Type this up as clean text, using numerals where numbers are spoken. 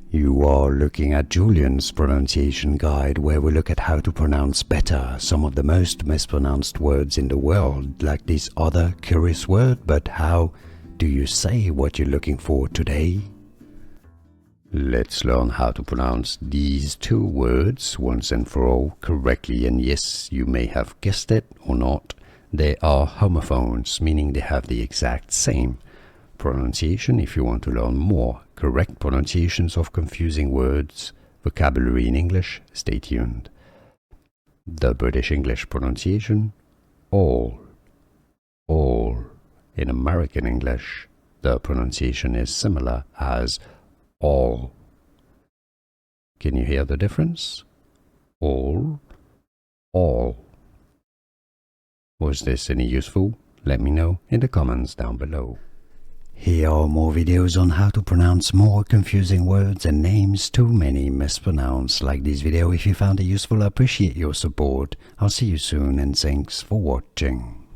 You are looking at Julian's pronunciation guide, where we look at how to pronounce better some of the most mispronounced words in the world, like this other curious word. But how do you say what you're looking for today? Let's learn how to pronounce these two words once and for all correctly. And yes, you may have guessed it or not, they are homophones, meaning they have the exact same pronunciation. If you want to learn more correct pronunciations of confusing words, vocabulary in English, stay tuned. The British English pronunciation, all. In American English, the pronunciation is similar as all. Can you hear the difference? All. Was this any useful? Let me know in the comments down below. Here are more videos on how to pronounce more confusing words and names too many mispronounced. Like this video if you found it useful. I appreciate your support. I'll see you soon and thanks for watching.